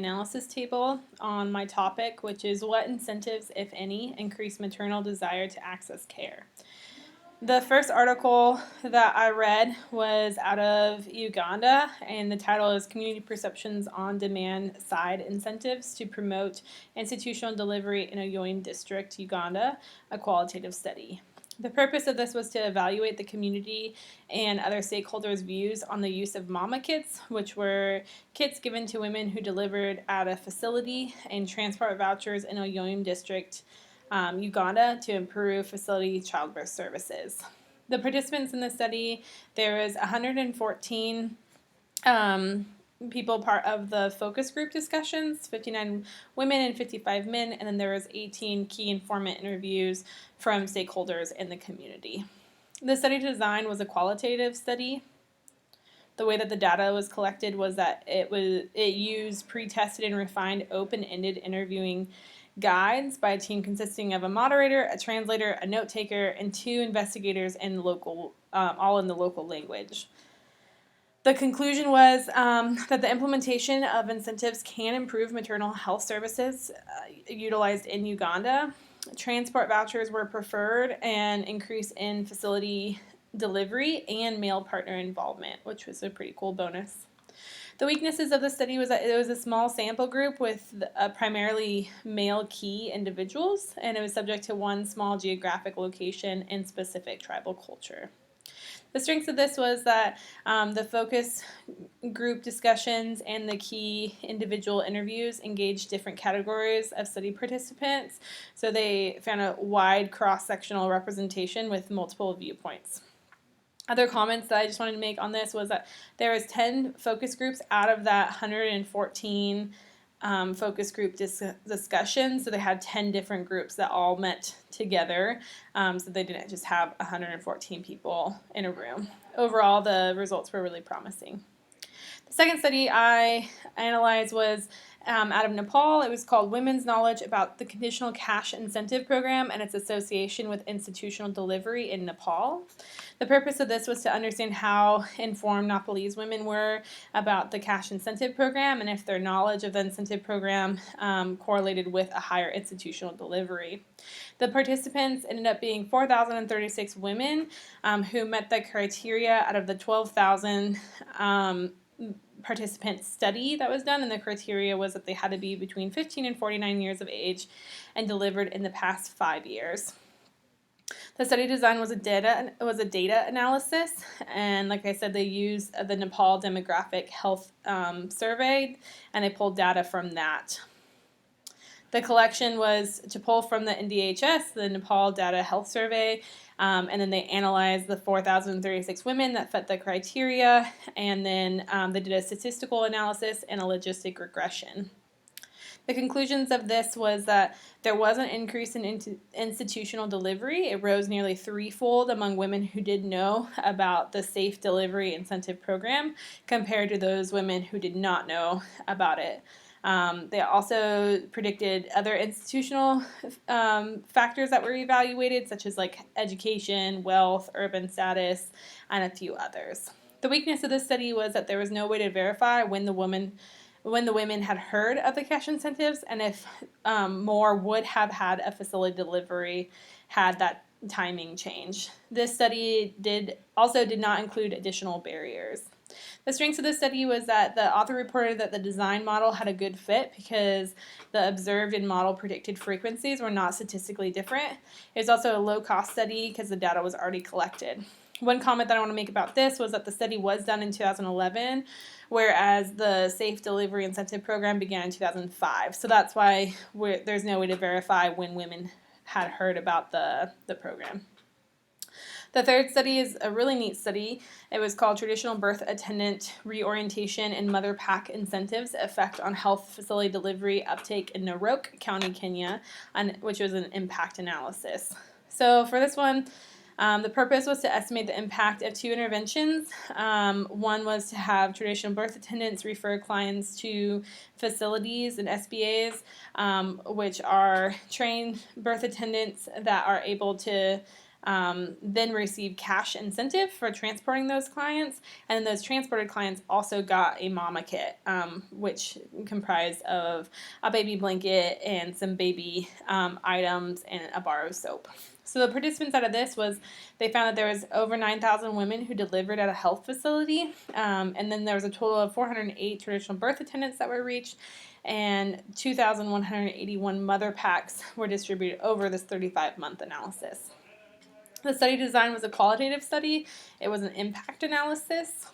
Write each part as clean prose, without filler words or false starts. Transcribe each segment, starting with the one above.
analysis table on my topic, which is what incentives, if any, increase maternal desire to access care. The first article that I read was out of Uganda, and the title is Community Perceptions on Demand Side Incentives to Promote Institutional Delivery in Oyoin District, Uganda, a qualitative study. The purpose of this was to evaluate the community and other stakeholders' views on the use of mama kits, which were kits given to women who delivered at a facility, and transport vouchers in Oyoin District, Uganda, to improve facility childbirth services. The participants in the study, there was 114 people part of the focus group discussions, 59 women and 55 men, and then there was 18 key informant interviews from stakeholders in the community. The study design was a qualitative study. The way that the data was collected was that it used pre-tested and refined open-ended interviewing guides by a team consisting of a moderator, a translator, a note taker, and 2 investigators in local, all in the local language. The conclusion was that the implementation of incentives can improve maternal health services utilized in Uganda. Transport vouchers were preferred, and increase in facility delivery and male partner involvement, which was a pretty cool bonus. The weaknesses of the study was that it was a small sample group with primarily male key individuals, and it was subject to one small geographic location and specific tribal culture. The strengths of this was that the focus group discussions and the key individual interviews engaged different categories of study participants, so they found a wide cross-sectional representation with multiple viewpoints. Other comments that I just wanted to make on this was that there was 10 focus groups out of that 114 focus group discussion. So they had 10 different groups that all met together. So they didn't just have 114 people in a room. Overall, the results were really promising. The second study I analyzed was out of Nepal. It was called Women's Knowledge About the Conditional Cash Incentive Program and its Association with Institutional Delivery in Nepal. The purpose of this was to understand how informed Nepalese women were about the cash incentive program and if their knowledge of the incentive program correlated with a higher institutional delivery. The participants ended up being 4,036 women who met the criteria out of the 12,000 participant study that was done, and the criteria was that they had to be between 15 and 49 years of age and delivered in the past 5 years. The study design was a data analysis, and like I said, they used the Nepal Demographic Health Survey, and they pulled data from that. The collection was to pull from the NDHS, the Nepal Data Health Survey, and then they analyzed the 4,036 women that fit the criteria, and then they did a statistical analysis and a logistic regression. The conclusions of this was that there was an increase in institutional delivery. It rose nearly threefold among women who did know about the Safe Delivery Incentive Program compared to those women who did not know about it. They also predicted other institutional factors that were evaluated, such as like education, wealth, urban status, and a few others. The weakness of this study was that there was no way to verify when the women had heard of the cash incentives, and if more would have had a facility delivery had that timing change. This study did not include additional barriers. The strengths of the study was that the author reported that the design model had a good fit because the observed and model predicted frequencies were not statistically different. It was also a low-cost study because the data was already collected. One comment that I want to make about this was that the study was done in 2011, whereas the Safe Delivery Incentive Program began in 2005. So that's why there's no way to verify when women had heard about the program. The third study is a really neat study. It was called Traditional Birth Attendant Reorientation and Mother Pack Incentives Effect on Health Facility Delivery Uptake in Narok County, Kenya, which was an impact analysis. So for this one, the purpose was to estimate the impact of 2 interventions. One was to have traditional birth attendants refer clients to facilities and SBAs, which are trained birth attendants that are able to then received cash incentive for transporting those clients, and then those transported clients also got a mama kit, which comprised of a baby blanket and some baby items and a bar of soap. So the participants out of this was they found that there was over 9,000 women who delivered at a health facility, and then there was a total of 408 traditional birth attendants that were reached, and 2,181 mother packs were distributed over this 35-month analysis. The study design was a qualitative study. It was an impact analysis.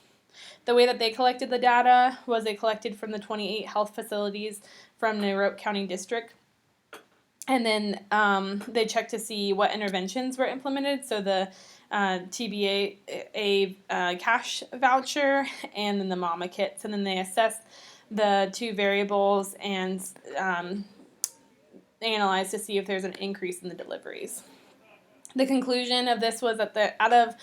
The way that they collected the data was they collected from the 28 health facilities from Noroc County District. And then they checked to see what interventions were implemented. So the TBA, a cash voucher, and then the mama kits. And then they assessed the two variables and analyzed to see if there's an increase in the deliveries. The conclusion of this was that out of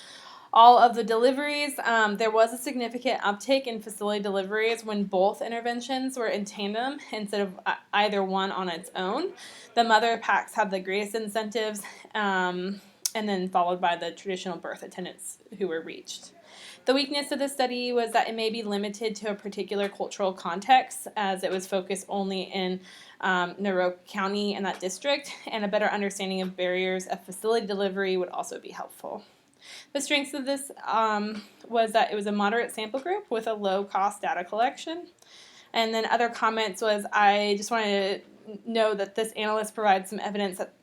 all of the deliveries, there was a significant uptick in facility deliveries when both interventions were in tandem instead of either one on its own. The mother packs had the greatest incentives, and then followed by the traditional birth attendants who were reached. The weakness of the study was that it may be limited to a particular cultural context, as it was focused only in Noroc County and that district, and a better understanding of barriers of facility delivery would also be helpful. The strengths of this was that it was a moderate sample group with a low-cost data collection. And then other comments was I just wanted to know that this analyst provides some evidence that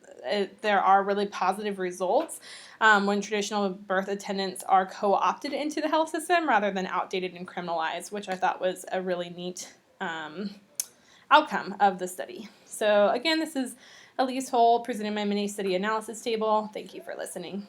there are really positive results when traditional birth attendants are co-opted into the health system rather than outdated and criminalized, which I thought was a really neat outcome of the study. So again, this is Elise Hull presenting my mini study analysis table. Thank you for listening.